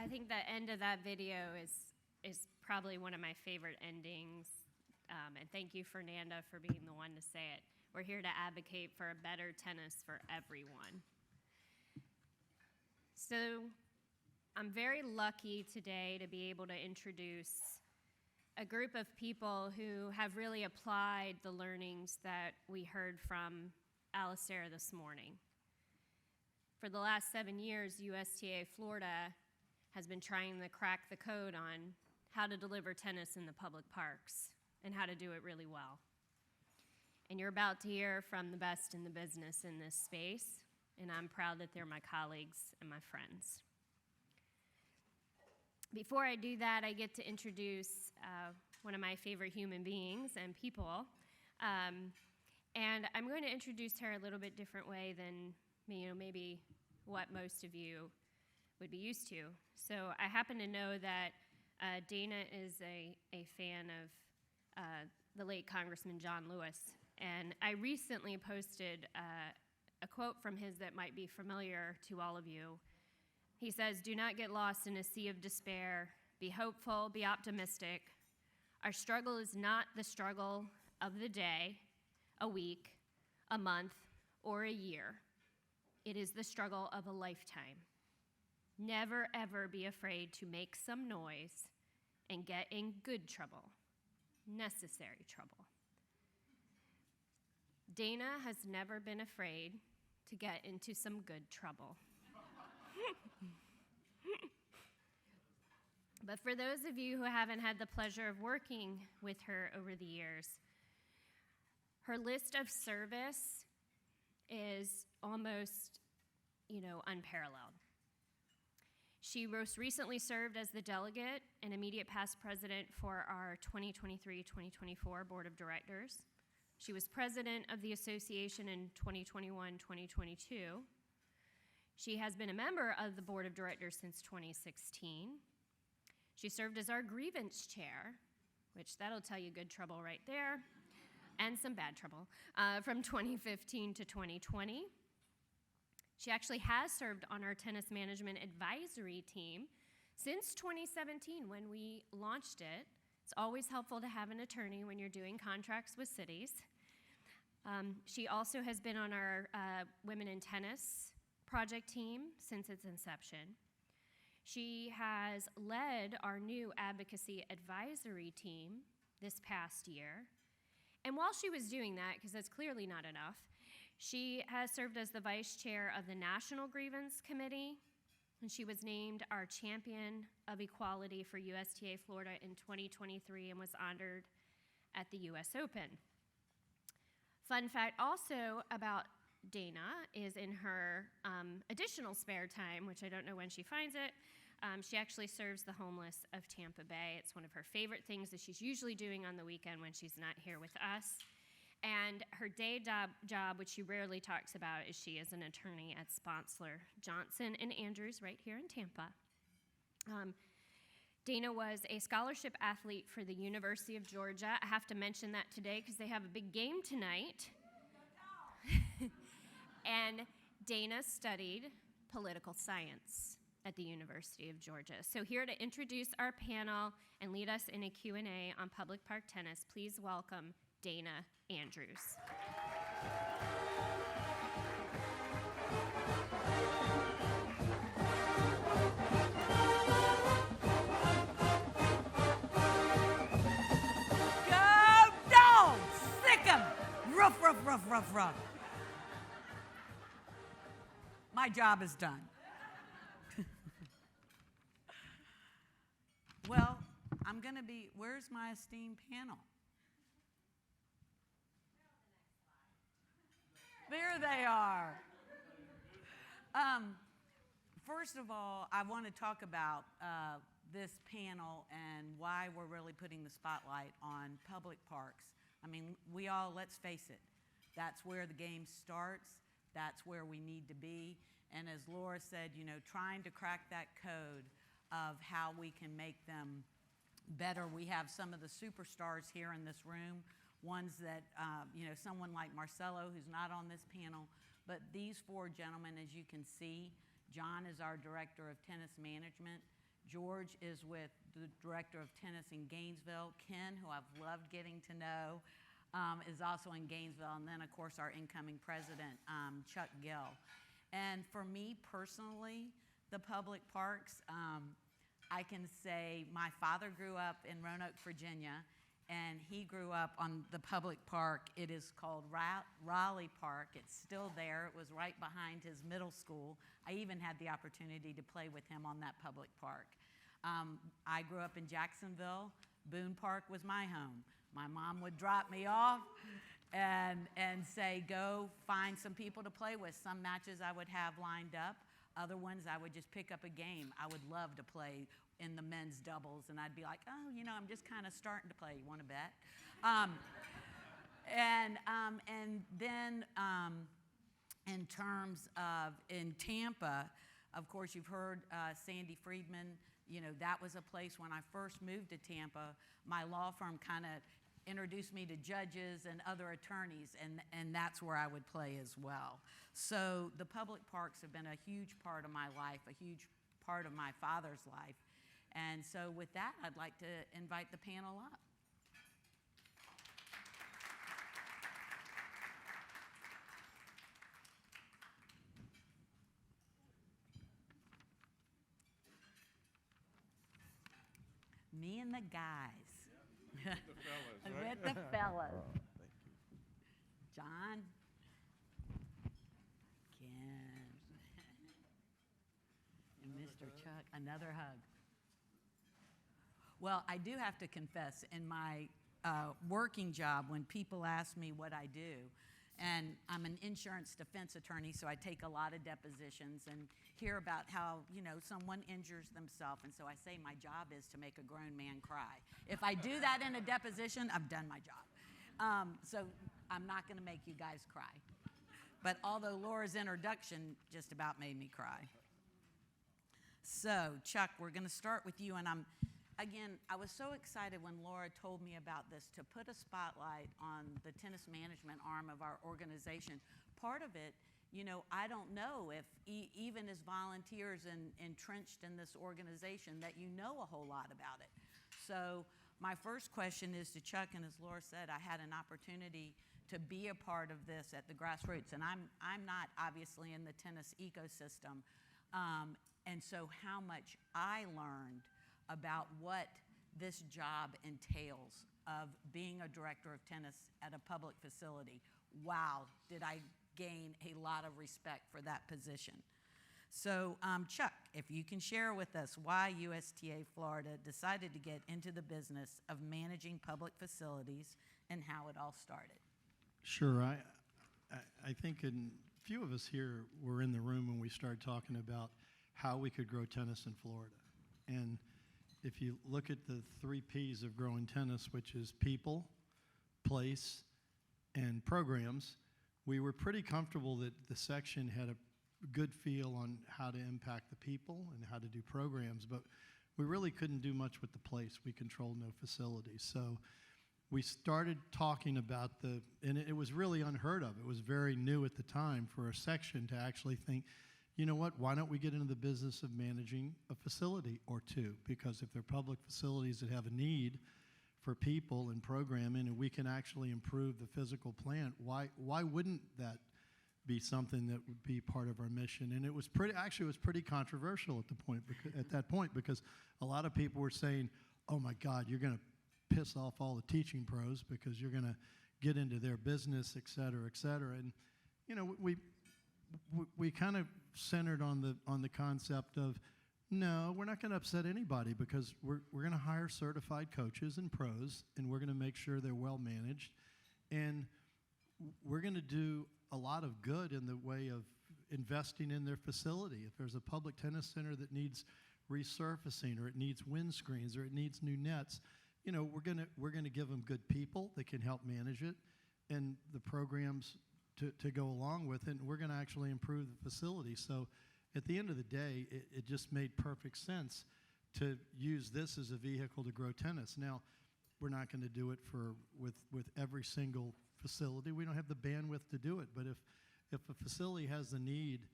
I think the end of that video is probably one of my favorite endings. And thank you, Fernanda, for being the one to say it. We're here to advocate for a better tennis for everyone. So I'm very lucky today to be able to introduce a group of people who have really applied the learnings that we heard from Alistair this morning. For the last 7 years, USTA Florida has been trying to crack the code on how to deliver tennis in the public parks and how to do it really well. And you're about to hear from the best in the business in this space, and I'm proud that they're my colleagues and my friends. Before I do that, I get to introduce one of my favorite human beings and people. And I'm going to introduce her a little bit different way than maybe what most of you would be used to. So I happen to know that Dana is a fan of the late Congressman John Lewis. And I recently posted a quote from his that might be familiar to all of you. He says, "Do not get lost in a sea of despair. Be hopeful, be optimistic. Our struggle is not the struggle of the day, a week, a month, or a year. It is the struggle of a lifetime. Never, ever be afraid to make some noise and get in good trouble, necessary trouble." Dana has never been afraid to get into some good trouble. But for those of you who haven't had the pleasure of working with her over the years, her list of service is almost, unparalleled. She most recently served as the delegate and immediate past president for our 2023-2024 Board of Directors. She was president of the association in 2021-2022. She has been a member of the Board of Directors since 2016. She served as our grievance chair, which that'll tell you good trouble right there, and some bad trouble, from 2015 to 2020. She actually has served on our tennis management advisory team since 2017 when we launched it. It's always helpful to have an attorney when you're doing contracts with cities. She also has been on our Women in Tennis project team since its inception. She has led our new advocacy advisory team this past year. And while she was doing that, because that's clearly not enough, she has served as the vice chair of the National Grievance Committee, and she was named our champion of equality for USTA Florida in 2023 and was honored at the US Open. Fun fact also about Dana is in her additional spare time, which I don't know when she finds it, she actually serves the homeless of Tampa Bay. It's one of her favorite things that she's usually doing on the weekend when she's not here with us. And her day job, which she rarely talks about, is she is an attorney at Sponsler, Johnson & Andrews right here in Tampa. Dana was a scholarship athlete for the University of Georgia. I have to mention that today because they have a big game tonight. And Dana studied political science at the University of Georgia. So here to introduce our panel and lead us in a Q&A on public park tennis, please welcome Dana Andrews. Go dogs! Sick 'em! Ruff, ruff, ruff, ruff, ruff. My job is done. Well, I'm going to be, where's my esteemed panel? There they are. First of all, I want to talk about this panel and why we're really putting the spotlight on public parks. I mean, let's face it, that's where the game starts. That's where we need to be. And as Laura said, trying to crack that code of how we can make them better. We have some of the superstars here in this room, ones that, someone like Marcelo, who's not on this panel, but these four gentlemen, as you can see, John is our director of tennis management. George is with the director of tennis in Gainesville. Ken, who I've loved getting to know, is also in Gainesville. And then, of course, our incoming president, Chuck Gill. And for me personally, the public parks, I can say my father grew up in Roanoke, Virginia, and he grew up on the public park. It is called Raleigh Park. It's still there. It was right behind his middle school. I even had the opportunity to play with him on that public park. I grew up in Jacksonville. Boone Park was my home. My mom would drop me off and say, go find some people to play with. Some matches I would have lined up. Other ones I would just pick up a game. I would love to play in the men's doubles, and I'd be like, oh, you know, I'm just kind of starting to play. You want to bet? And then in terms of in Tampa, of course, you've heard Sandy Friedman. You know, that was a place when I first moved to Tampa. My law firm kind of introduced me to judges and other attorneys, and that's where I would play as well. So the public parks have been a huge part of my life, a huge part of my father's life. And so with that, I'd like to invite the panel up. Me and the guys. Yeah, with the fellas, right? With the fellas. Oh, thank you. John. Kim. And Mr. Chuck, another hug. Well, I do have to confess, in my working job, when people ask me what I do, and I'm an insurance defense attorney, so I take a lot of depositions and hear about how, you know, someone injures themselves, and so I say my job is to make a grown man cry. If I do that in a deposition, I've done my job. So I'm not going to make you guys cry. But although Laura's introduction just about made me cry. So, Chuck, we're going to start with you, and Again, I was so excited when Laura told me about this, to put a spotlight on the tennis management arm of our organization. Part of it, you know, I don't know if even as volunteers and entrenched in this organization that you know a whole lot about it. So my first question is to Chuck, and as Laura said, I had an opportunity to be a part of this at the grassroots, and I'm not obviously in the tennis ecosystem, and so how much I learned about what this job entails of being a director of tennis at a public facility. Wow, did I gain a lot of respect for that position. So, Chuck, if you can share with us why USTA Florida decided to get into the business of managing public facilities and how it all started. Sure. I think a few of us here were in the room when we started talking about how we could grow tennis in Florida. And if you look at the 3 Ps of growing tennis, which is people, place, and programs, we were pretty comfortable that the section had a good feel on how to impact the people and how to do programs, but we really couldn't do much with the place. We controlled no facilities. So we started talking about and it was really unheard of. It was very new at the time for a section to actually think, you know what, why don't we get into the business of managing a facility or two? Because if they're public facilities that have a need for people and programming, and we can actually improve the physical plant, why wouldn't that be something that would be part of our mission? And it was pretty controversial at that point, because a lot of people were saying, oh my God, you're going to piss off all the teaching pros because you're going to get into their business, et cetera, et cetera. And, you know, we kind of centered on the concept of, no, we're not going to upset anybody, because we're going to hire certified coaches and pros, and we're going to make sure they're well managed, and we're going to do a lot of good in the way of investing in their facility. If there's a public tennis center that needs resurfacing, or it needs windscreens, or it needs new nets, you know, we're going to give them good people that can help manage it, and the programs to go along with it, and we're going to actually improve the facility. So at the end of the day, it just made perfect sense to use this as a vehicle to grow tennis. Now, we're not going to do it with every single facility. We don't have the bandwidth to do it, but if a facility has the need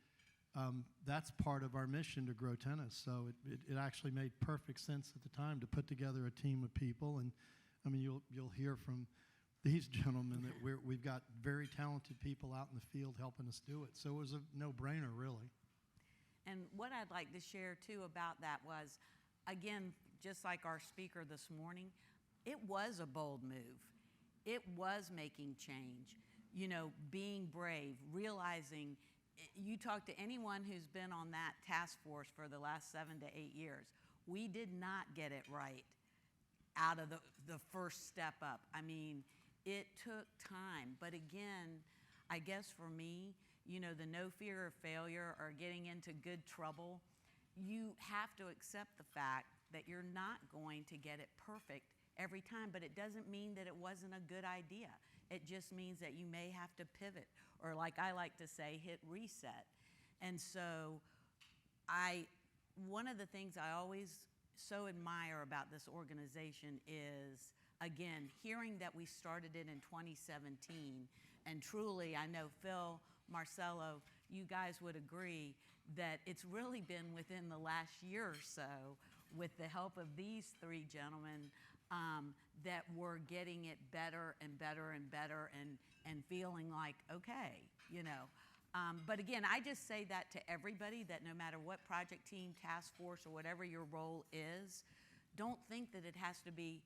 that's part of our mission to grow tennis. So it actually made perfect sense at the time to put together a team of people. And I mean, you'll hear from these gentlemen that we've got very talented people out in the field helping us do it. So it was a no-brainer, really. And what I'd like to share too about that was, again, just like our speaker this morning, it was a bold move. It was making change, being brave, realizing. You talk to anyone who's been on that task force for the last 7 to 8 years. We did not get it right out of the first step up. I mean, it took time. But again, I guess for me, the no fear of failure or getting into good trouble, you have to accept the fact that you're not going to get it perfect every time, but it doesn't mean that it wasn't a good idea. It just means that you may have to pivot, or like I like to say, hit reset. And so one of the things I always so admire about this organization is, again, hearing that we started it in 2017, and truly, I know Phil, Marcelo, you guys would agree that it's really been within the last year or so, with the help of these three gentlemen, that we're getting it better and better and better, and feeling like, okay, But again, I just say that to everybody, that no matter what project team, task force, or whatever your role is, don't think that it has to be,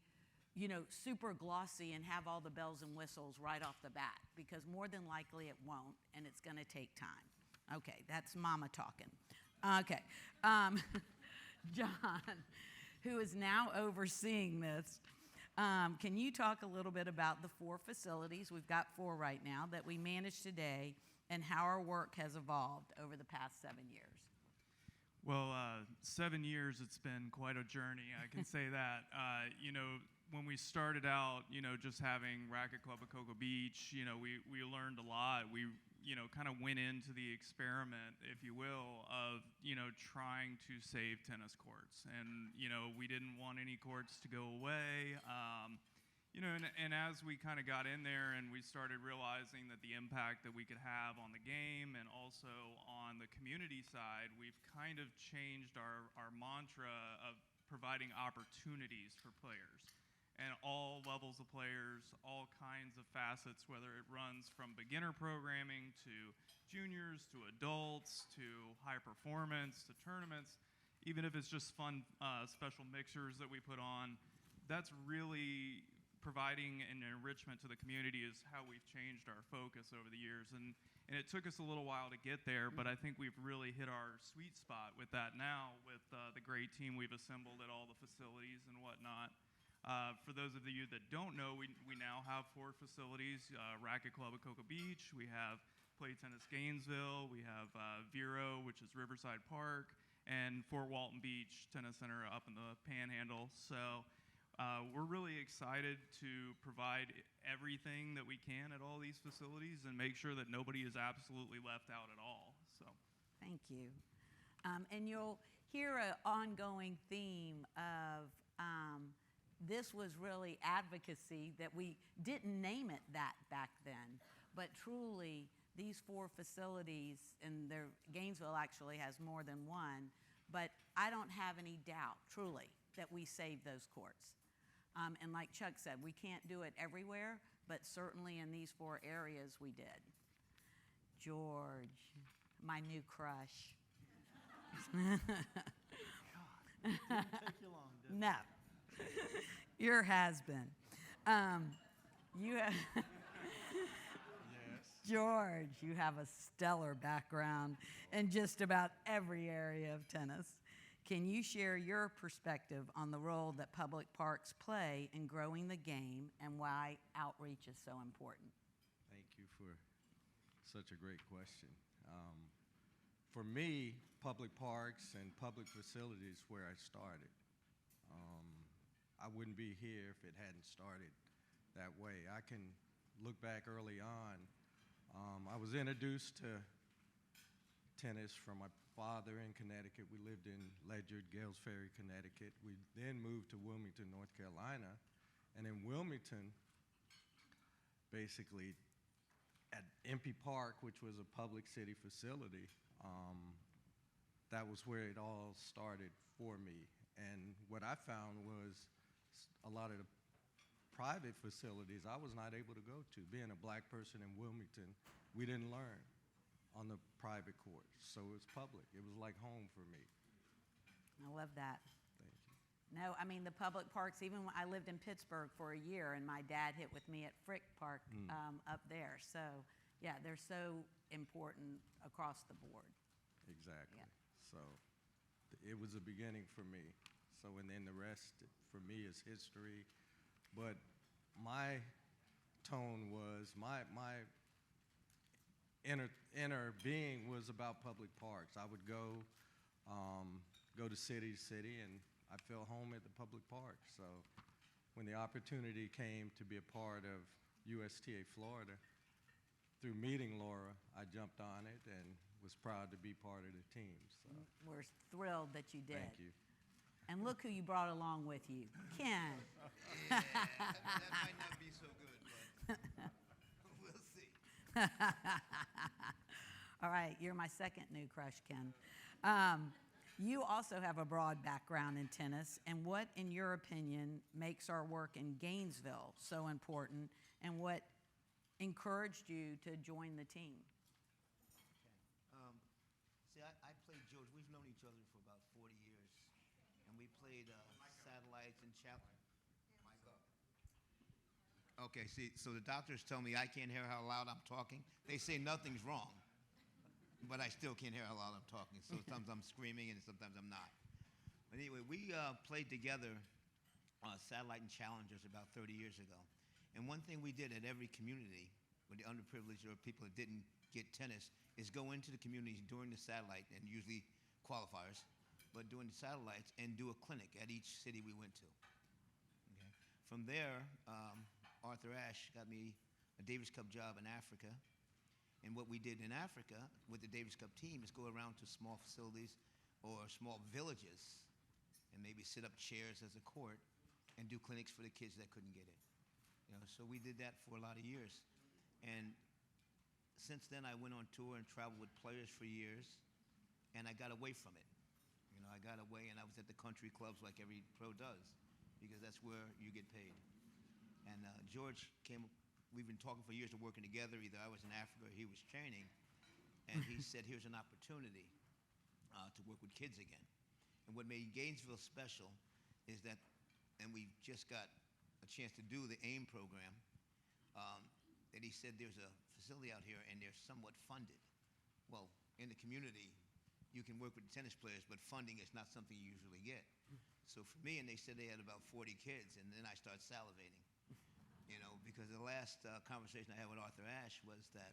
super glossy and have all the bells and whistles right off the bat, because more than likely it won't, and it's going to take time. Okay, that's mama talking. Okay. John, who is now overseeing this, can you talk a little bit about the 4 facilities, we've got 4 right now, that we manage today, and how our work has evolved over the past 7 years? Well, 7 years, it's been quite a journey, I can say that. When we started out, just having Racket Club at Cocoa Beach, we learned a lot. We, kind of went into the experiment, if you will, of, trying to save tennis courts. And, we didn't want any courts to go away. And as we kind of got in there and we started realizing that the impact that we could have on the game and also on the community side, we've kind of changed our mantra of providing opportunities for players. And all levels of players, all kinds of facets, whether it runs from beginner programming to juniors, to adults, to high performance, to tournaments, even if it's just fun special mixers that we put on. That's really providing an enrichment to the community is how we've changed our focus over the years. And it took us a little while to get there, but I think we've really hit our sweet spot with that now, with the great team we've assembled at all the facilities and whatnot. For those of you that don't know, we now have 4 facilities: Racket Club at Cocoa Beach, we have Play Tennis Gainesville, we have Vero, which is Riverside Park, and Fort Walton Beach Tennis Center up in the Panhandle. So we're really excited to provide everything that we can at all these facilities and make sure that nobody is absolutely left out at all. So, thank you. And you'll hear an ongoing theme of this was really advocacy, that we didn't name it that back then, but truly these 4 facilities, and Gainesville actually has more than one, but I don't have any doubt, truly, that we saved those courts. And like Chuck said, we can't do it everywhere, but certainly in these 4 areas we did. George, my new crush. God, it didn't take you long, did it? No. Your has-been. You have Yes. George, you have a stellar background in just about every area of tennis. Can you share your perspective on the role that public parks play in growing the game and why outreach is so important? Thank you for such a great question. For me, public parks and public facilities is where I started. I wouldn't be here if it hadn't started that way. I can look back early on. I was introduced to tennis from my father in Connecticut. We lived in Ledyard, Gales Ferry, Connecticut. We then moved to Wilmington, North Carolina. And in Wilmington, basically at Impey Park, which was a public city facility, That was where it all started for me. And what I found was a lot of the private facilities I was not able to go to. Being a black person in Wilmington, we didn't learn on the private courts, so it was public. It was like home for me. I love that. Thank you. No, I mean, the public parks, even when I lived in Pittsburgh for a year, and my dad hit with me at Frick Park up there. So, yeah, they're so important across the board. Exactly. Yeah. So it was a beginning for me. So, and then the rest for me is history. But my tone was, my inner being was about public parks. I would go to city to city, and I felt home at the public park. So when the opportunity came to be a part of USTA Florida, through meeting Laura, I jumped on it and was proud to be part of the team. So We're thrilled that you did. thank you. And look who you brought along with you, Ken. Yeah, that might not be so good, but we'll see. All right, you're my second new crush, Ken. You also have a broad background in tennis, and what, in your opinion, makes our work in Gainesville so important, and what encouraged you to join the team? See, I played George. We've known each other for about 40 years, and we played satellites and chapel. Okay, see, so the doctors tell me I can't hear how loud I'm talking. They say nothing's wrong, but I still can't hear how loud I'm talking. So sometimes I'm screaming and sometimes I'm not. But anyway, we played together satellite and challengers about 30 years ago. And one thing we did at every community with the underprivileged or people that didn't get tennis is go into the communities during the satellite, and usually qualifiers, but during the satellites, and do a clinic at each city we went to. Okay. From there, Arthur Ashe got me a Davis Cup job in Africa. And what we did in Africa with the Davis Cup team is go around to small facilities or small villages and maybe set up chairs as a court and do clinics for the kids that couldn't get in. You know, so we did that for a lot of years. And since then, I went on tour and traveled with players for years, and I got away from it. You know, I got away, and I was at the country clubs like every pro does, because that's where you get paid. And George came. We've been talking for years and working together. Either I was in Africa or he was training, and he said, "Here's an opportunity to work with kids again." And what made Gainesville special is that, and we just got a chance to do the AIM program. That he said there's a facility out here and they're somewhat funded. Well, in the community, you can work with tennis players, but funding is not something you usually get. So for me, and they said they had about 40 kids, and then I started salivating. You know, because the last conversation I had with Arthur Ashe was that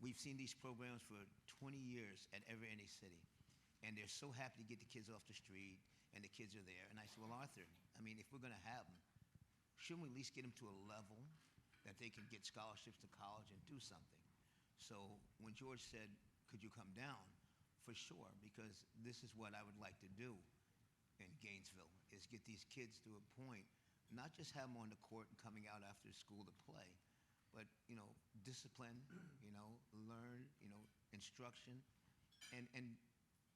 we've seen these programs for 20 years at every any city, and they're so happy to get the kids off the street, and the kids are there. And I said, well, Arthur, I mean, if we're going to have them, shouldn't we at least get them to a level that they can get scholarships to college and do something? So when George said, could you come down? For sure, because this is what I would like to do in Gainesville, is get these kids to a point, not just have them on the court and coming out after school to play, but, you know, discipline, you know, learn, you know, instruction, and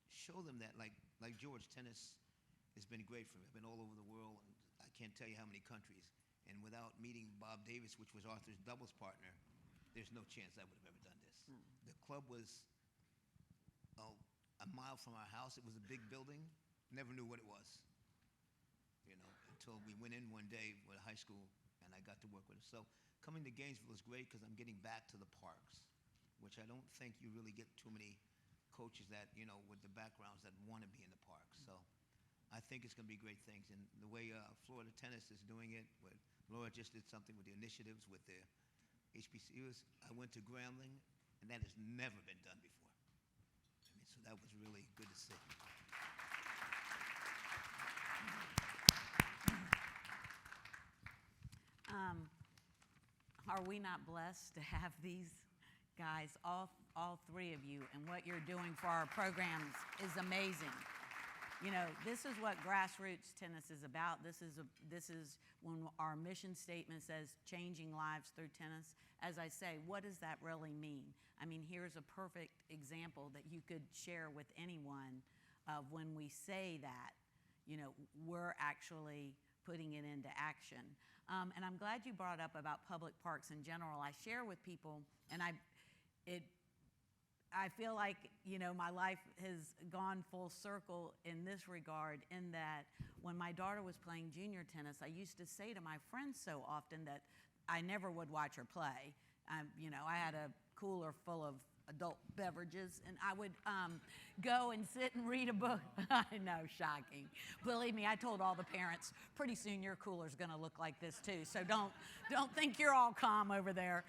show them that, like George, tennis has been great for me. I've been all over the world, and I can't tell you how many countries. And without meeting Bob Davis, which was Arthur's doubles partner, there's no chance I would have ever done this. The club was a mile from our house. It was a big building. Never knew what it was, you know, until we went in one day with high school, and I got to work with it. So coming to Gainesville is great because I'm getting back to the parks, which I don't think you really get too many coaches that, you know, with the backgrounds that want to be in the parks. So I think it's going to be great things. And the way Florida Tennis is doing it, with Laura just did something with the initiatives with the HBCUs. I went to Grambling, and that has never been done before. I mean, so that was really good to see. Are we not blessed to have these guys, all three of you, and what you're doing for our programs is amazing. This is what grassroots tennis is about. This is when our mission statement says changing lives through tennis. As I say, what does that really mean? I mean, here's a perfect example that you could share with anyone of when we say that, we're actually putting it into action. And I'm glad you brought up about public parks in general. I share with people, and I feel like, my life has gone full circle in this regard, in that when my daughter was playing junior tennis, I used to say to my friends so often that I never would watch her play. I had a cooler full of adult beverages, and I would go and sit and read a book. I know, shocking. Believe me, I told all the parents, pretty soon your cooler's going to look like this too, so don't think you're all calm over there.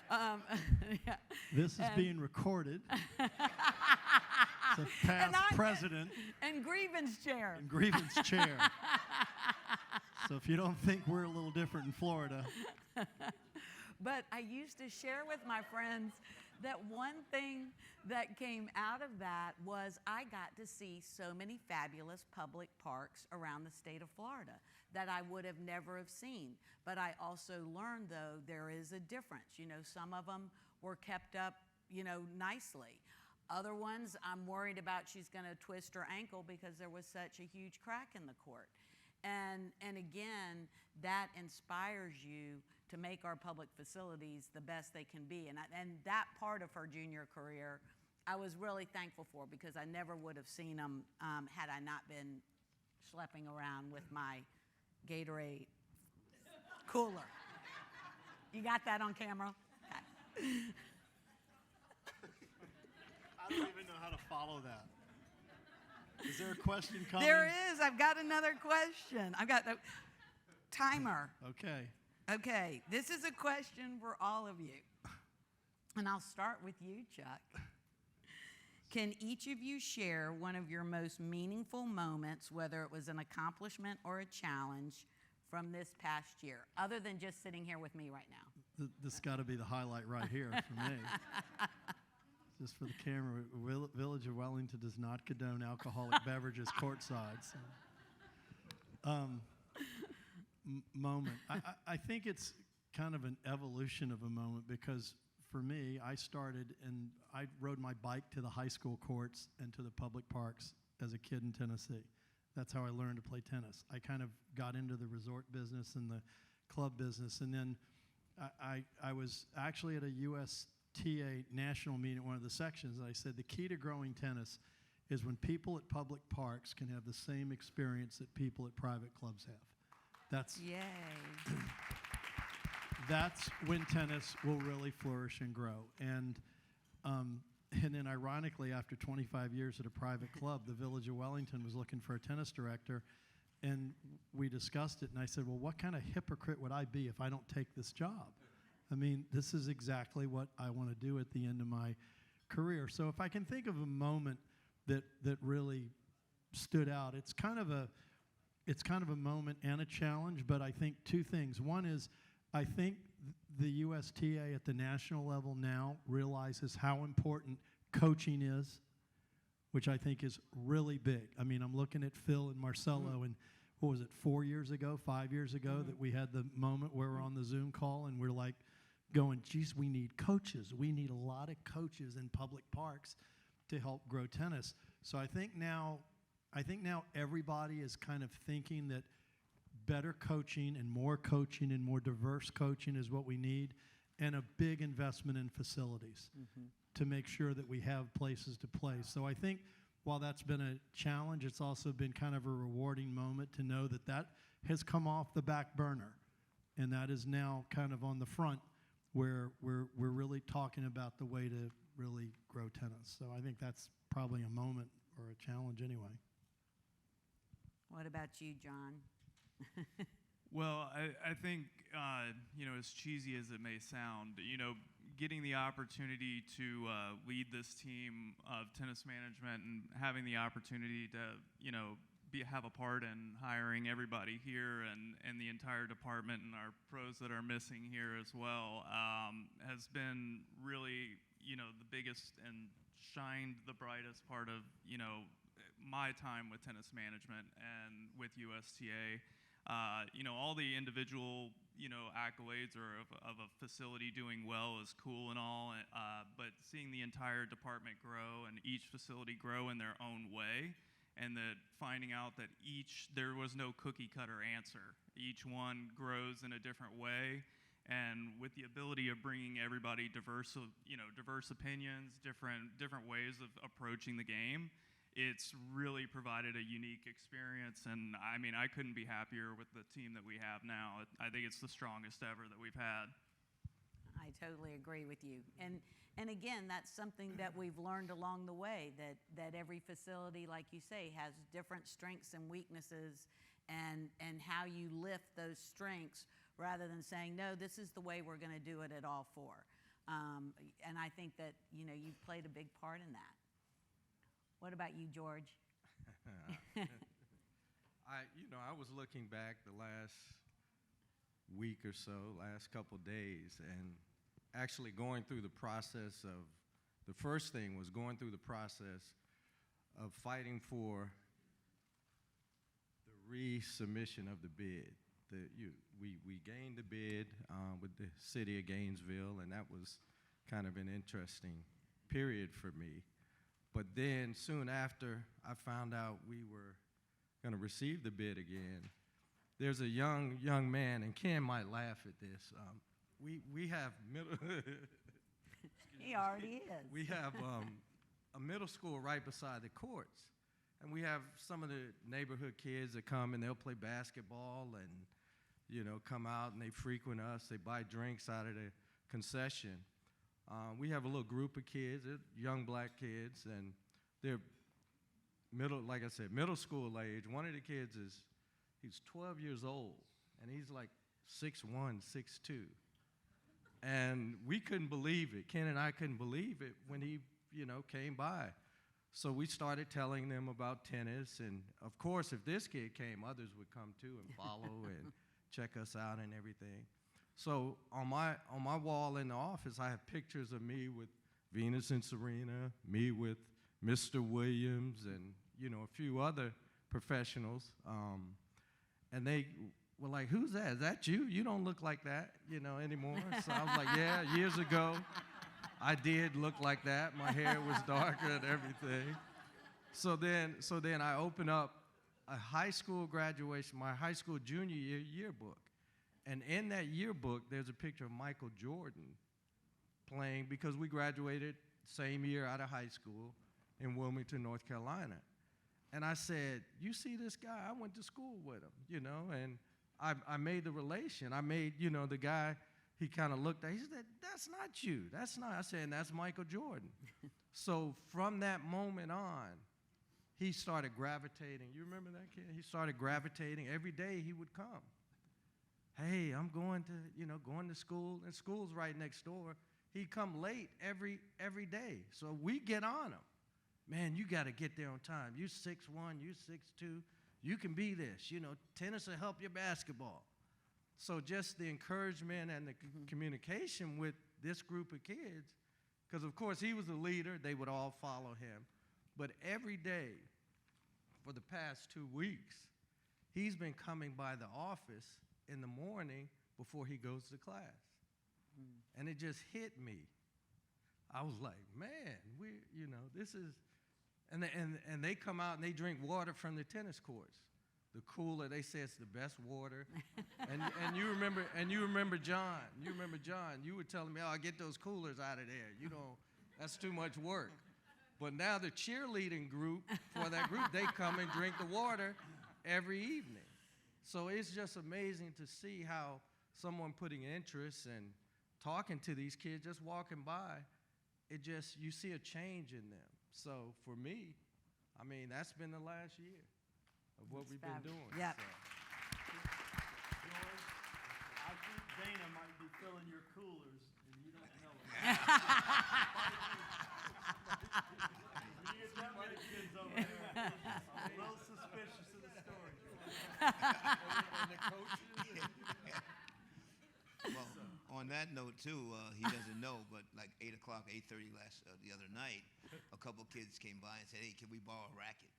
Yeah. This is being recorded. The past president and grievance chair. and grievance chair. So if you don't think we're a little different in Florida. But I used to share with my friends that one thing that came out of that was I got to see so many fabulous public parks around the state of Florida that I would have never have seen. But I also learned, though, there is a difference. Some of them were kept up, nicely. Other ones, I'm worried about she's going to twist her ankle because there was such a huge crack in the court. And again, that inspires you to make our public facilities the best they can be. And that part of her junior career, I was really thankful for, because I never would have seen them had I not been schlepping around with my Gatorade cooler. You got that on camera? Okay. I don't even know how to follow that. Is there a question coming? There is. I've got another question. I've got the timer. Okay. Okay, this is a question for all of you. And I'll start with you, Chuck. Can each of you share one of your most meaningful moments, whether it was an accomplishment or a challenge, from this past year, other than just sitting here with me right now? This got to be the highlight right here for me. Just for the camera, Village of Wellington does not condone alcoholic beverages courtside. So. Moment. I think it's kind of an evolution of a moment, because for me, I started and I rode my bike to the high school courts and to the public parks as a kid in Tennessee. That's how I learned to play tennis. I kind of got into the resort business and the club business, and then I was actually at a USTA national meeting at one of the sections, and I said the key to growing tennis is when people at public parks can have the same experience that people at private clubs have. Yay. That's when tennis will really flourish and grow. And then ironically, after 25 years at a private club, the Village of Wellington was looking for a tennis director, and we discussed it, and I said, well, what kind of hypocrite would I be if I don't take this job? I mean, this is exactly what I want to do at the end of my career. So if I can think of a moment that really stood out, it's kind of a moment and a challenge, but I think two things. One is, I think the USTA at the national level now realizes how important coaching is, which I think is really big. I mean, I'm looking at Phil and Marcelo, and what was it, 5 years ago, that we had the moment where we're on the Zoom call and we're like going, geez, we need coaches. We need a lot of coaches in public parks to help grow tennis. So I think now everybody is kind of thinking that better coaching and more diverse coaching is what we need, and a big investment in facilities to make sure that we have places to play. So I think while that's been a challenge, it's also been kind of a rewarding moment to know that that has come off the back burner, and that is now kind of on the front, where we're really talking about the way to really grow tennis. So I think that's probably a moment or a challenge anyway. What about you, John? Well, I think, as cheesy as it may sound, getting the opportunity to lead this team of tennis management and having the opportunity to, have a part in hiring everybody here and the entire department and our pros that are missing here as well has been really, the biggest and shined the brightest part of, my time with tennis management and with USTA. All the individual, accolades or of a facility doing well is cool and all, but seeing the entire department grow and each facility grow in their own way, and that finding out that there was no cookie cutter answer. Each one grows in a different way, and with the ability of bringing everybody diverse opinions, different ways of approaching the game, it's really provided a unique experience. And I mean, I couldn't be happier with the team that we have now. I think it's the strongest ever that we've had. I totally agree with you. And again, that's something that we've learned along the way, that every facility, like you say, has different strengths and weaknesses, and how you lift those strengths rather than saying, no, this is the way we're going to do it at all four. And I think that, you've played a big part in that. What about you, George? I was looking back the last week or so, last couple days, and actually going through the process of, the first thing was going through the process of fighting for the resubmission of the bid. We gained the bid with the city of Gainesville, and that was kind of an interesting period for me. But then soon after I found out we were going to receive the bid again, there's a young man, and Ken might laugh at this. We have middle. He already is. We have a middle school right beside the courts, and we have some of the neighborhood kids that come and they'll play basketball and come out and they frequent us. They buy drinks out of the concession. We have a little group of kids, young black kids, and they're like I said, middle school age. One of the kids he's 12 years old, and he's like 6'1", 6'2". And we couldn't believe it. Ken and I couldn't believe it when he, came by. So we started telling them about tennis, and of course, if this kid came, others would come too and follow and check us out and everything. So on my wall in the office, I have pictures of me with Venus and Serena, me with Mr. Williams, and a few other professionals. And they were like, "Who's that? Is that you? You don't look like that, anymore." So I was like, "Yeah, years ago, I did look like that. My hair was darker and everything." So then I opened up a high school graduation, my high school junior year yearbook. And in that yearbook, there's a picture of Michael Jordan playing, because we graduated same year out of high school in Wilmington, North Carolina. And I said, "You see this guy? I went to school with him, and I made the relation. I made, the guy, he kind of looked at, he said, "That's not you. That's not," I said, "That's Michael Jordan." So from that moment on, he started gravitating. You remember that kid? He started gravitating. Every day he would come. "Hey, I'm going to school," and school's right next door. He'd come late every day. So we get on him. "Man, you got to get there on time. You 6'1", you 6'2", you can be this. Tennis will help your basketball." So just the encouragement and the communication with this group of kids, because of course he was the leader, they would all follow him. But every day for the past 2 weeks, he's been coming by the office in the morning before he goes to class. And it just hit me. I was like, man, this is, and they come out and they drink water from the tennis courts. The cooler, they say it's the best water. and you remember John. You were telling me, "Oh, I get those coolers out of there. That's too much work." But now the cheerleading group, for that group, they come and drink the water every evening. So it's just amazing to see how someone putting interest and talking to these kids, just walking by, you see a change in them. So for me, that's been the last year of what we've been doing. Yep. So. George, I think Dana might be filling your coolers, and you don't know it. When you get that many kids over there, I'm a little suspicious of the story. And the coaches. Well, on that note too, he doesn't know, but like 8 o'clock, 8:30 the other night, a couple kids came by and said, "Hey, can we borrow a racket?"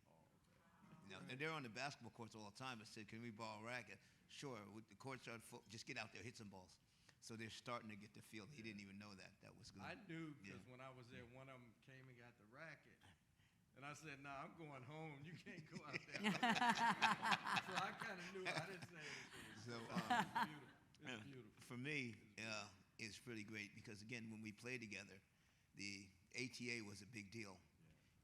You know, and they're on the basketball courts all the time. I said, can we borrow a racket? Sure. The courts are full. Just get out there, hit some balls. So they're starting to get the feel. He didn't even know that. That was good. I knew because Yeah. when I was there, one of them came and got the racket. And I said, nah, I'm going home. You can't go out there. So I kind of knew. I didn't say anything. So, It's beautiful. It's beautiful. For me, it's pretty great because, again, when we play together, the ATA was a big deal.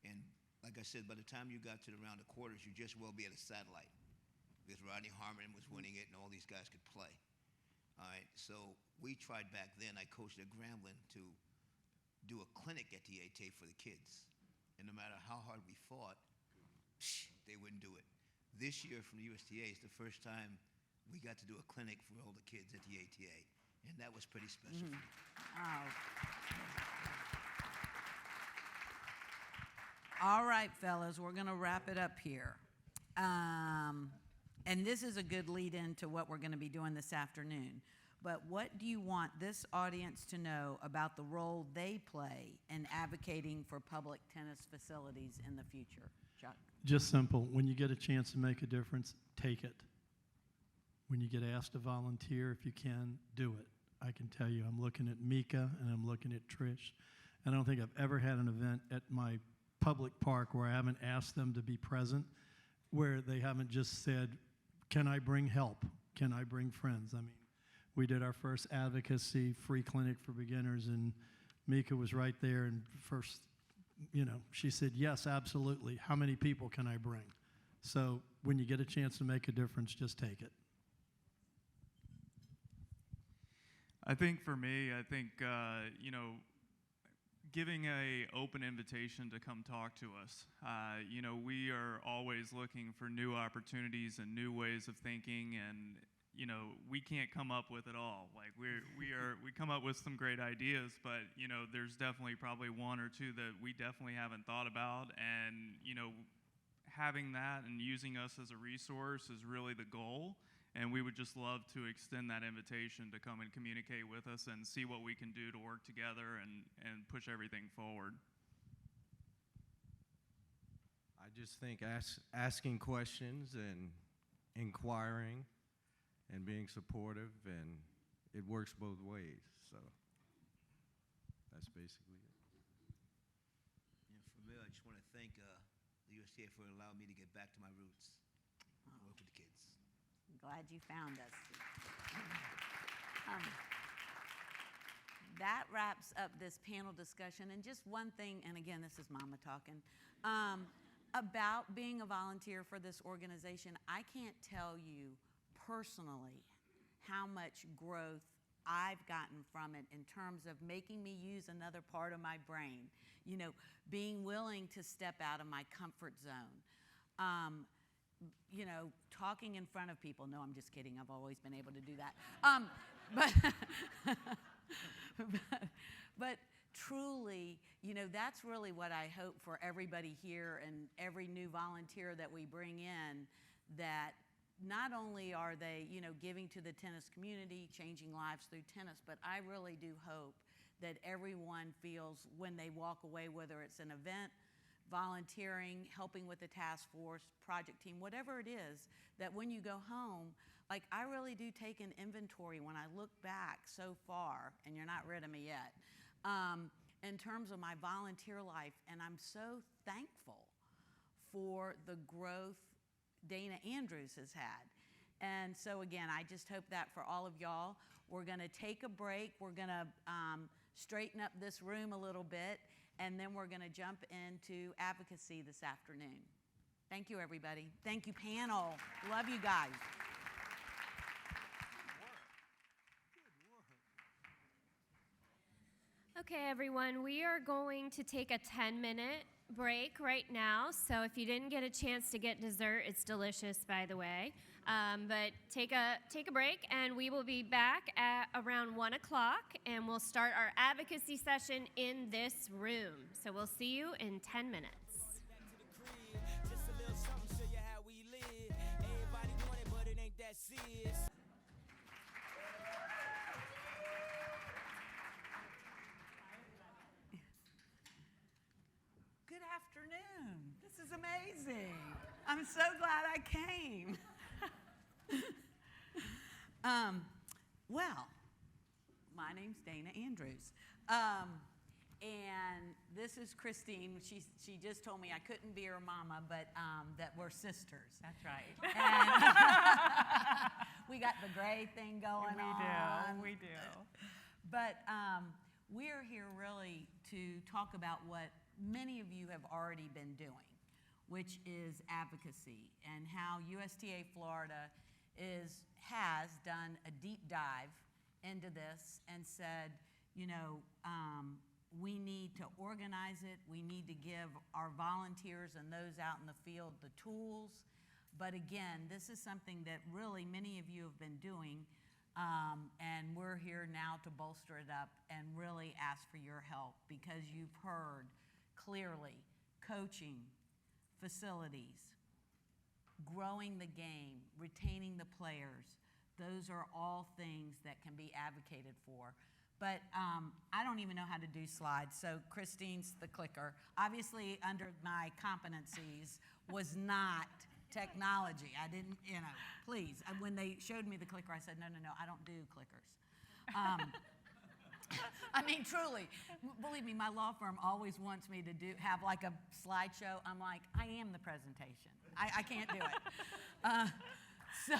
And like I said, by the time you got to the round of quarters, you just well be at a satellite because Rodney Harmon was winning it and all these guys could play. All right, so we tried back then, I coached at Grambling to do a clinic at the ATA for the kids. And no matter how hard we fought, they wouldn't do it. This year from the USTA is the first time we got to do a clinic for all the kids at the ATA. And that was pretty special for me. Oh. All right, fellas, we're going to wrap it up here. And this is a good lead into what we're going to be doing this afternoon. But what do you want this audience to know about the role they play in advocating for public tennis facilities in the future? Chuck? Just simple. When you get a chance to make a difference, take it. When you get asked to volunteer, if you can, do it. I can tell you, I'm looking at Mika and I'm looking at Trish. I don't think I've ever had an event at my public park where I haven't asked them to be present, where they haven't just said, can I bring help? Can I bring friends? I mean, we did our first advocacy free clinic for beginners, and Mika was right there, and first, she said, yes, absolutely. How many people can I bring? So when you get a chance to make a difference, just take it. I think for me, giving a open invitation to come talk to us. We are always looking for new opportunities and new ways of thinking, and we can't come up with it all. Like we come up with some great ideas, but there's definitely probably one or two that we definitely haven't thought about, and having that and using us as a resource is really the goal. And we would just love to extend that invitation to come and communicate with us and see what we can do to work together and push everything forward. I just think asking questions and inquiring and being supportive, and it works both ways. So that's basically it. Yeah, for me, I just want to thank the USTA for allowing me to get back to my roots and work with the kids. Glad you found us. That wraps up this panel discussion. And just one thing, and again, this is Mama talking, about being a volunteer for this organization. I can't tell you personally how much growth I've gotten from it in terms of making me use another part of my brain, being willing to step out of my comfort zone. Talking in front of people. No, I'm just kidding. I've always been able to do that. But truly, that's really what I hope for everybody here and every new volunteer that we bring in, that not only are they, giving to the tennis community, changing lives through tennis, but I really do hope that everyone feels when they walk away, whether it's an event, volunteering, helping with the task force, project team, whatever it is, that when you go home, like I really do take an inventory when I look back so far, and you're not rid of me yet, in terms of my volunteer life, and I'm so thankful for the growth Dana Andrews has had. And so again, I just hope that for all of y'all. We're gonna take a break. We're gonna straighten up this room a little bit, and then we're gonna jump into advocacy this afternoon. Thank you, everybody. Thank you, panel. Love you guys. Okay, everyone, we are going to take a 10-minute break right now. So if you didn't get a chance to get dessert, it's delicious, by the way. But take a break, and we will be back at around 1 o'clock, and we'll start our advocacy session in this room. So we'll see you in 10 minutes. Good afternoon. This is amazing. I'm I'm so glad I came. Well, my name's Dana Andrews. And this is Christine. She just told me I couldn't be her mama, but that we're sisters. That's right. And we got the gray thing going on. We do. But we're here really to talk about what many of you have already been doing, which is advocacy, and how USTA Florida has done a deep dive into this and said, you know, we need to organize it. We need to give our volunteers and those out in the field the tools. But again, this is something that really many of you have been doing, and we're here now to bolster it up and really ask for your help, because you've heard clearly coaching, facilities, growing the game, retaining the players. Those are all things that can be advocated for. But I don't even know how to do slides, so Christine's the clicker. Obviously, under my competencies was not technology. I didn't, you know, please. When they showed me the clicker, I said, no, I don't do clickers. I mean, truly, believe me, my law firm always wants me to have like a slideshow. I'm like, I am the presentation. I can't do it. So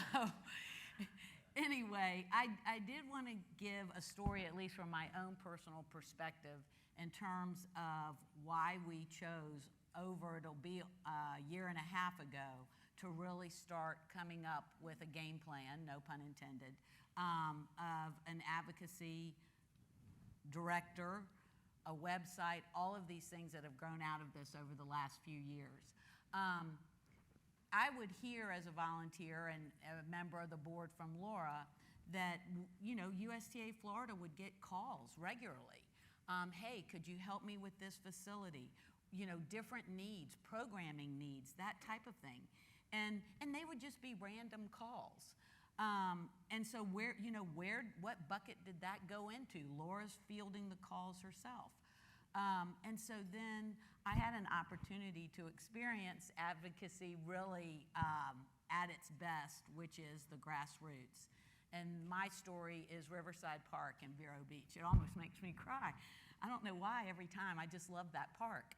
anyway, I did want to give a story, at least from my own personal perspective, in terms of why we chose it'll be a year and a half ago, to really start coming up with a game plan, no pun intended, of an advocacy director, a website, all of these things that have grown out of this over the last few years. I would hear as a volunteer and a member of the board from Laura that, you know, USTA Florida would get calls regularly. Hey, could you help me with this facility? You know, different needs, programming needs, that type of thing. And they would just be random calls. And so what bucket did that go into? Laura's fielding the calls herself. And so then I had an opportunity to experience advocacy really at its best, which is the grassroots. And my story is Riverside Park in Vero Beach. It almost makes me cry. I don't know why every time. I just love that park.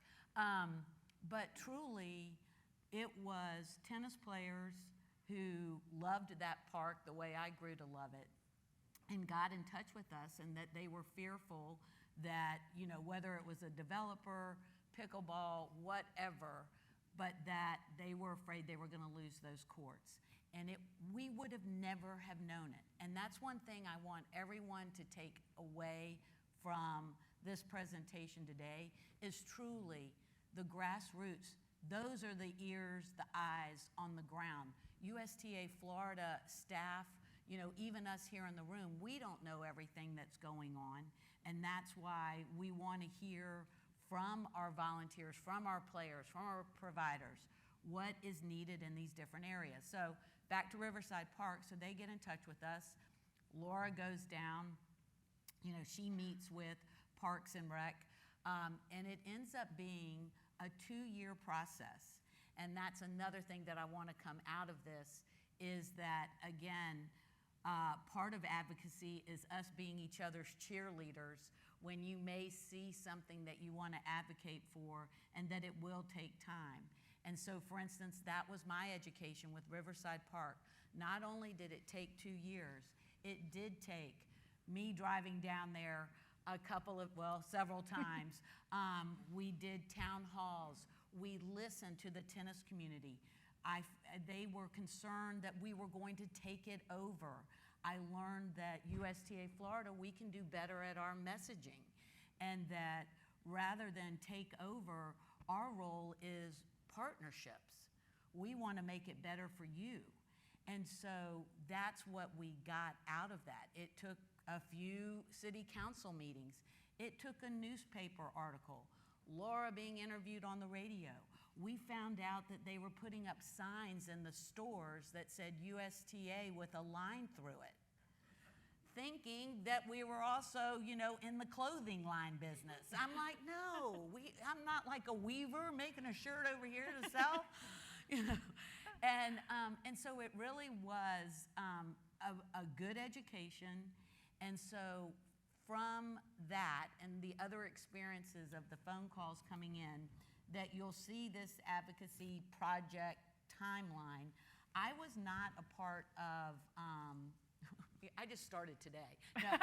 But truly, it was tennis players who loved that park the way I grew to love it, and got in touch with us, and that they were fearful that, you know, whether it was a developer, pickleball, whatever, but that they were afraid they were going to lose those courts. And we would have never have known it. And that's one thing I want everyone to take away from this presentation today, is truly the grassroots. Those are the ears, the eyes on the ground. USTA Florida staff, you know, even us here in the room, we don't know everything that's going on. And that's why we want to hear from our volunteers, from our players, from our providers, what is needed in these different areas. So back to Riverside Park, so they get in touch with us. Laura goes down, you know, she meets with Parks and Rec, and it ends up being a 2-year process. And that's another thing that I want to come out of this, is that, again, part of advocacy is us being each other's cheerleaders when you may see something that you want to advocate for, and that it will take time. And so, for instance, that was my education with Riverside Park. Not only did it take 2 years, it did take me driving down there several times. We did town halls. We listened to the tennis community. They were concerned that we were going to take it over. I learned that USTA Florida, we can do better at our messaging, and that rather than take over, our role is partnerships. We want to make it better for you. And so that's what we got out of that. It took a few city council meetings. It took a newspaper article. Laura being interviewed on the radio. We found out that they were putting up signs in the stores that said USTA with a line through it, thinking that we were also, you know, in the clothing line business. I'm like, no, I'm not like a weaver making a shirt over here to sell. You know, And so it really was a good education. And so from that and the other experiences of the phone calls coming in, that you'll see this advocacy project timeline. I was not a part of, I just started today. No,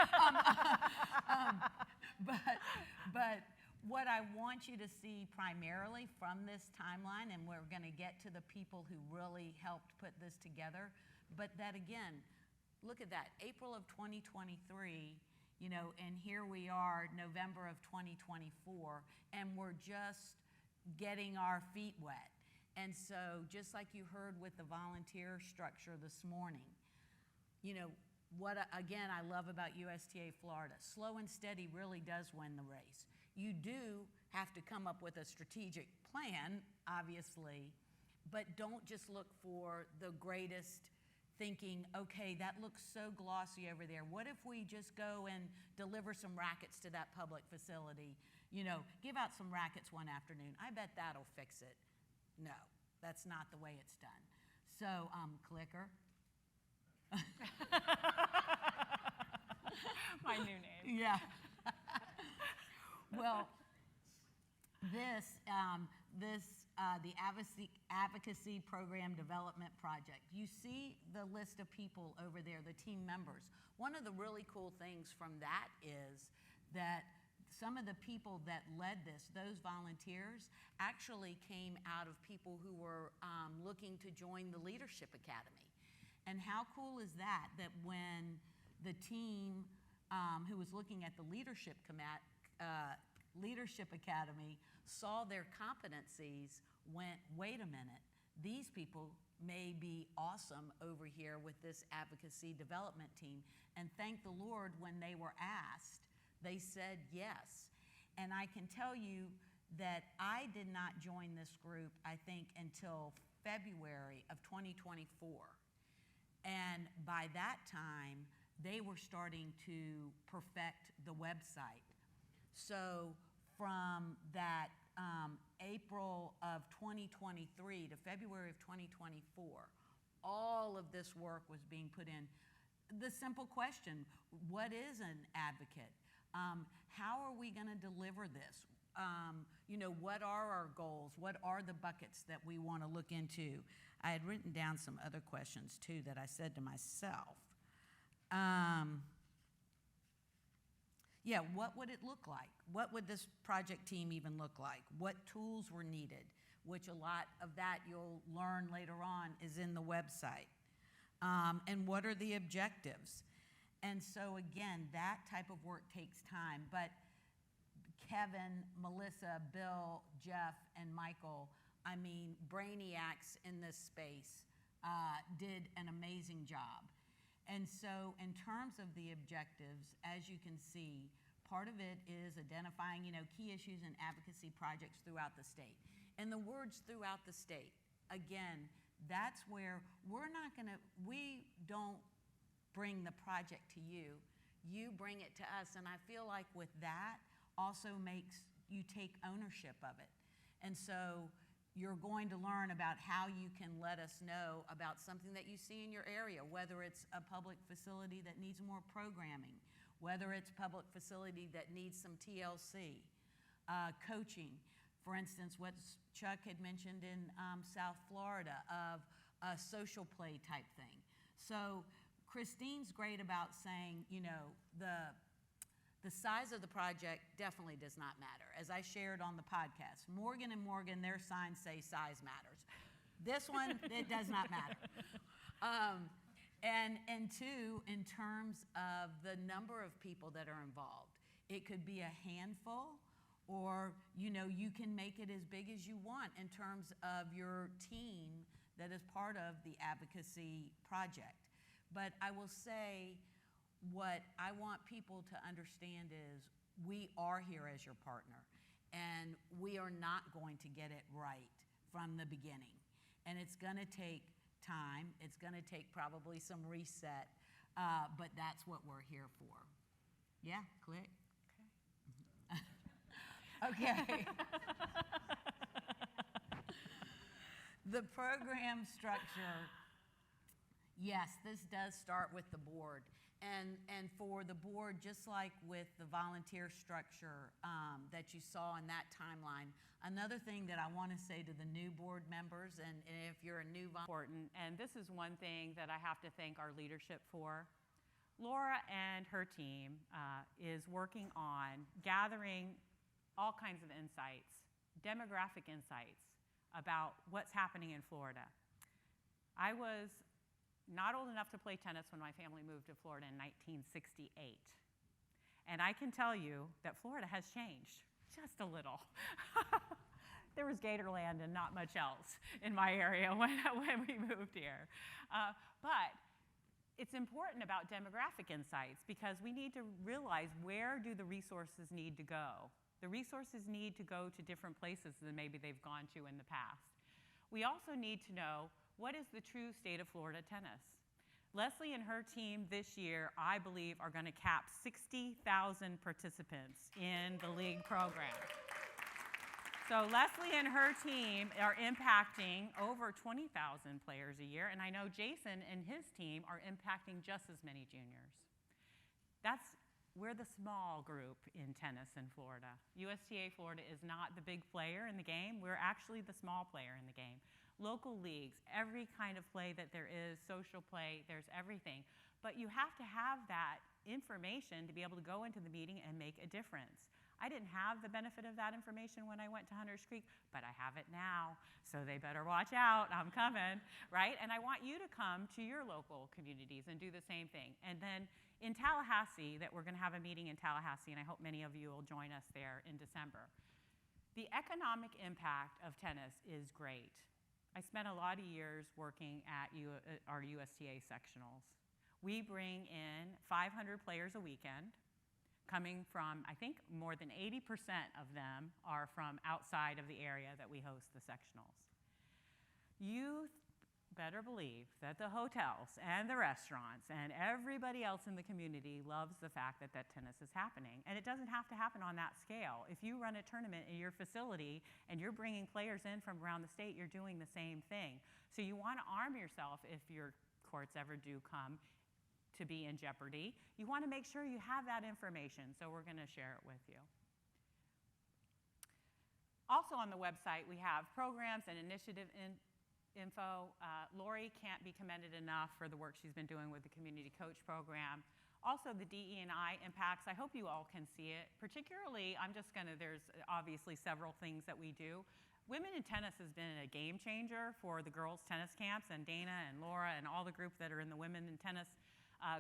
but what I want you to see primarily from this timeline, and we're going to get to the people who really helped put this together, but that again, look at that, April of 2023, you know, and here we are, November of 2024, and we're just getting our feet wet. And so just like you heard with the volunteer structure this morning, you know, what, again, I love about USTA Florida, slow and steady really does win the race. You do have to come up with a strategic plan, obviously, but don't just look for the greatest thinking, okay, that looks so glossy over there. What if we just go and deliver some rackets to that public facility? You know, give out some rackets one afternoon. I bet that'll fix it. No, that's not the way it's done. So, clicker. My new name. Yeah. Well, the Advocacy Program Development Project. You see the list of people over there, the team members. One of the really cool things from that is that some of the people that led this, those volunteers, actually came out of people who were looking to join the Leadership Academy. And how cool is that, that when the team who was looking at the Leadership Academy saw their competencies, went, wait a minute, these people may be awesome over here with this advocacy development team. And thank the Lord, when they were asked, they said yes. And I can tell you that I did not join this group, I think, until February of 2024. And by that time, they were starting to perfect the website. So from that April of 2023 to February of 2024, all of this work was being put in. The simple question, what is an advocate? How are we going to deliver this? You know, what are our goals? What are the buckets that we want to look into? I had written down some other questions too that I said to myself. Yeah, what would it look like? What would this project team even look like? What tools were needed? Which a lot of that you'll learn later on is in the website. And what are the objectives? And so again, that type of work takes time, but Kevin, Melissa, Bill, Jeff, and Michael, I mean, brainiacs in this space, did an amazing job. And so in terms of the objectives, as you can see, part of it is identifying, you know, key issues and advocacy projects throughout the state. And the words throughout the state, again, that's where we don't bring the project to you, you bring it to us. And I feel like with that also makes you take ownership of it. And so you're going to learn about how you can let us know about something that you see in your area, whether it's a public facility that needs more programming, whether it's a public facility that needs some TLC, coaching. For instance, what Chuck had mentioned in South Florida of a social play type thing. So Christine's great about saying, you know, the size of the project definitely does not matter. As I shared on the podcast, Morgan & Morgan, their signs say size matters. This one, it does not matter. And two, in terms of the number of people that are involved, it could be a handful, or you know, you can make it as big as you want in terms of your team that is part of the advocacy project. But I will say, what I want people to understand is we are here as your partner, and we are not going to get it right from the beginning. And it's going to take time. It's going to take probably some reset, but that's what we're here for. Yeah, click. Okay. The program structure, yes, this does start with the board. And for the board, just like with the volunteer structure that you saw in that timeline, another thing that I want to say to the new board members, and if you're a new important, and this is one thing that I have to thank our leadership for. Laura and her team is working on gathering all kinds of insights, demographic insights about what's happening in Florida. I was not old enough to play tennis when my family moved to Florida in 1968. And I can tell you that Florida has changed just a little. There was Gatorland and not much else in my area when we moved here. But it's important about demographic insights because we need to realize where do the resources need to go. The resources need to go to different places than maybe they've gone to in the past. We also need to know what is the true state of Florida tennis. Leslie and her team this year, I believe, are going to cap 60,000 participants in the league program. So Leslie and her team are impacting over 20,000 players a year, and I know Jason and his team are impacting just as many juniors. We're the small group in tennis in Florida. USTA Florida is not the big player in the game. We're actually the small player in the game. Local leagues, every kind of play that there is, social play, there's everything. But you have to have that information to be able to go into the meeting and make a difference. I didn't have the benefit of that information when I went to Hunters Creek, but I have it now, so they better watch out. I'm coming, right? And I want you to come to your local communities and do the same thing. And then in Tallahassee, that we're going to have a meeting in Tallahassee, and I hope many of you will join us there in December. The economic impact of tennis is great. I spent a lot of years working at our USTA sectionals. We bring in 500 players a weekend, coming from, I think, more than 80% of them are from outside of the area that we host the sectionals. You better believe that the hotels and the restaurants and everybody else in the community loves the fact that tennis is happening. And it doesn't have to happen on that scale. If you run a tournament in your facility and you're bringing players in from around the state, you're doing the same thing. So you want to arm yourself if your courts ever do come to be in jeopardy. You want to make sure you have that information, so we're going to share it with you. Also on the website, we have programs and initiative info. Lori can't be commended enough for the work she's been doing with the Community Coach Program. Also the DE&I impacts, I hope you all can see it. Particularly, there's obviously several things that we do. Women in tennis has been a game changer for the girls' tennis camps, and Dana and Laura and all the group that are in the women in tennis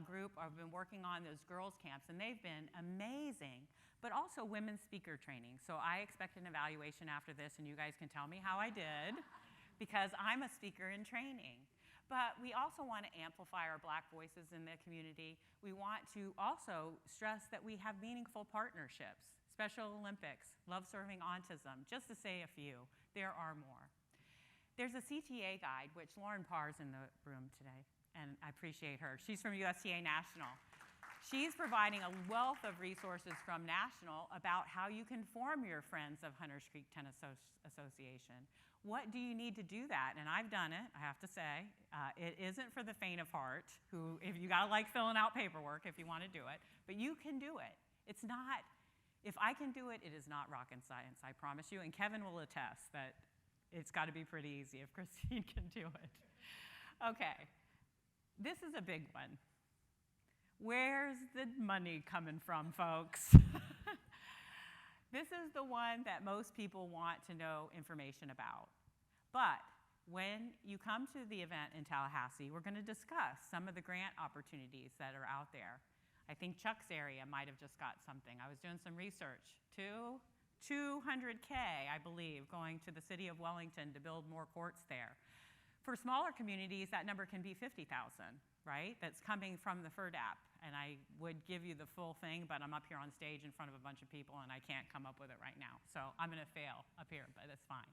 group have been working on those girls' camps, and they've been amazing. But also women's speaker training. So I expect an evaluation after this, and you guys can tell me how I did, because I'm a speaker in training. But we also want to amplify our Black voices in the community. We want to also stress that we have meaningful partnerships. Special Olympics, Love Serving Autism, just to say a few. There are more. There's a CTA guide, which Lauren Parr's in the room today, and I appreciate her. She's from USTA National. She's providing a wealth of resources from National about how you can form your Friends of Hunters Creek Tennis Association. What do you need to do that? And I've done it, I have to say. It isn't for the faint of heart, if you gotta like filling out paperwork if you wanna do it, but you can do it. It's not, if I can do it, it is not rocket science, I promise you. And Kevin will attest that it's gotta be pretty easy if Christine can do it. Okay, this is a big one. Where's the money coming from, folks? This is the one that most people want to know information about. But when you come to the event in Tallahassee, we're going to discuss some of the grant opportunities that are out there. I think Chuck's area might have just got something. I was doing some research. $200K, I believe, going to the city of Wellington to build more courts there. For smaller communities, that number can be 50,000, right? That's coming from the FERDAP. And I would give you the full thing, but I'm up here on stage in front of a bunch of people and I can't come up with it right now. So I'm gonna fail up here, but that's fine.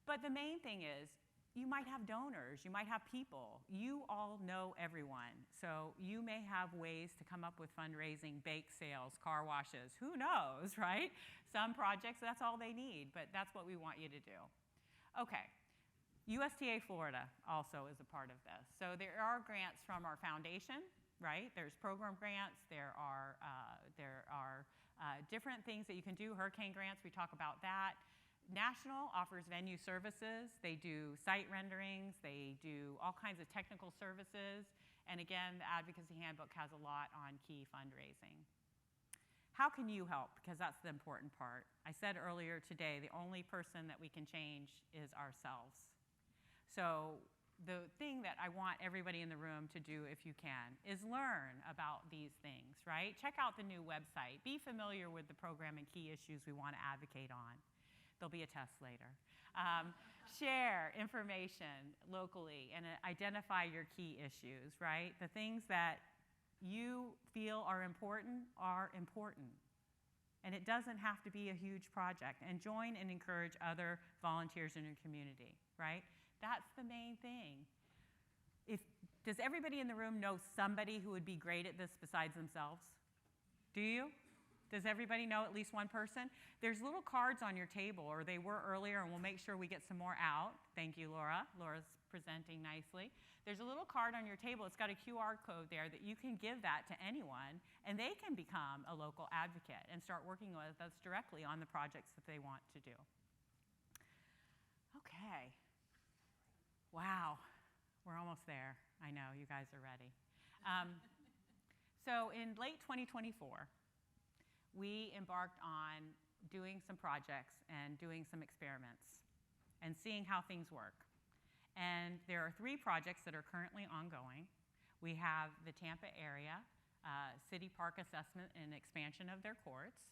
But the main thing is, you might have donors, you might have people. You all know everyone. So you may have ways to come up with fundraising, bake sales, car washes, who knows, right? Some projects, that's all they need, but that's what we want you to do. Okay. USTA Florida also is a part of this. So there are grants from our foundation, right? There's program grants. There are different things that you can do. Hurricane grants, we talk about that. National offers venue services. They do site renderings. They do all kinds of technical services. And again, the Advocacy Handbook has a lot on key fundraising. How can you help? Because that's the important part. I said earlier today, the only person that we can change is ourselves. So the thing that I want everybody in the room to do, if you can, is learn about these things, right? Check out the new website. Be familiar with the program and key issues we want to advocate on. There'll be a test later. Share information locally and identify your key issues, right? The things that you feel are important are important. And it doesn't have to be a huge project. And join and encourage other volunteers in your community, right? That's the main thing. Does everybody in the room know somebody who would be great at this besides themselves? Do you? Does everybody know at least one person? There's little cards on your table, or they were earlier, and we'll make sure we get some more out. Thank you, Laura. Laura's presenting nicely. There's a little card on your table. It's got a QR code there that you can give that to anyone, and they can become a local advocate and start working with us directly on the projects that they want to do. Okay. Wow, we're almost there. I know, you guys are ready. So in late 2024, we embarked on doing some projects and doing some experiments and seeing how things work. And there are 3 projects that are currently ongoing. We have the Tampa area city park assessment and expansion of their courts.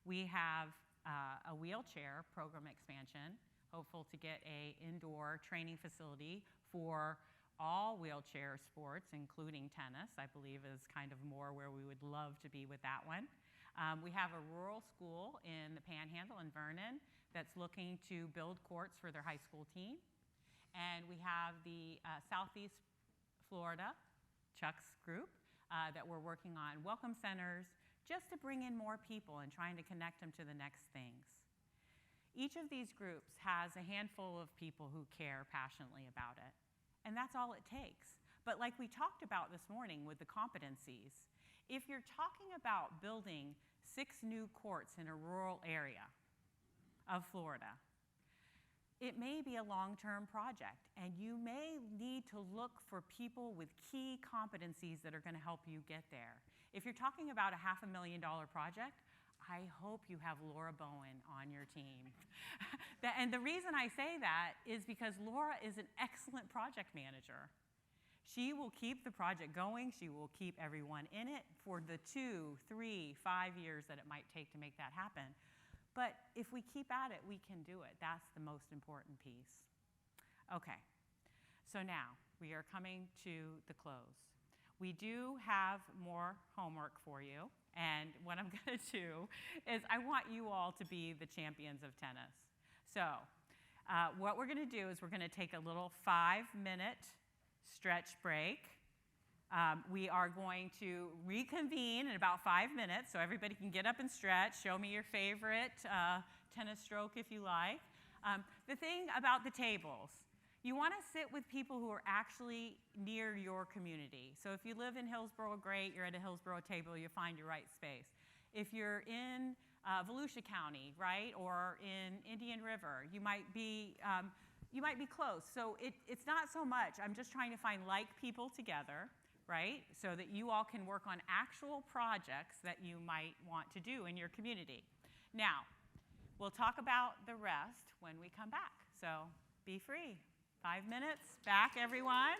We have a wheelchair program expansion, hopeful to get an indoor training facility for all wheelchair sports, including tennis, I believe is kind of more where we would love to be with that one. We have a rural school in the Panhandle in Vernon that's looking to build courts for their high school team. And we have the Southeast Florida, Chuck's group, that we're working on welcome centers just to bring in more people and trying to connect them to the next things. Each of these groups has a handful of people who care passionately about it, and that's all it takes. But like we talked about this morning with the competencies, if you're talking about building 6 new courts in a rural area of Florida, it may be a long-term project, and you may need to look for people with key competencies that are going to help you get there. If you're talking about a $500,000 project, I hope you have Laura Bowen on your team. And the reason I say that is because Laura is an excellent project manager. She will keep the project going. She will keep everyone in it for the 2, 3, 5 years that it might take to make that happen. But if we keep at it, we can do it. That's the most important piece. Okay, so now we are coming to the close. We do have more homework for you. And what I'm going to do is I want you all to be the champions of tennis. So what we're going to do is we're going to take a little 5-minute stretch break. We are going to reconvene in about 5 minutes, so everybody can get up and stretch. Show me your favorite tennis stroke if you like. The thing about the tables, you want to sit with people who are actually near your community. So if you live in Hillsborough, great, you're at a Hillsborough table, you find your right space. If you're in Volusia County, right, or in Indian River, you might be close. So it's not so much, I'm just trying to find like people together, right, so that you all can work on actual projects that you might want to do in your community. Now, we'll talk about the rest when we come back, so be free. 5 minutes, back everyone.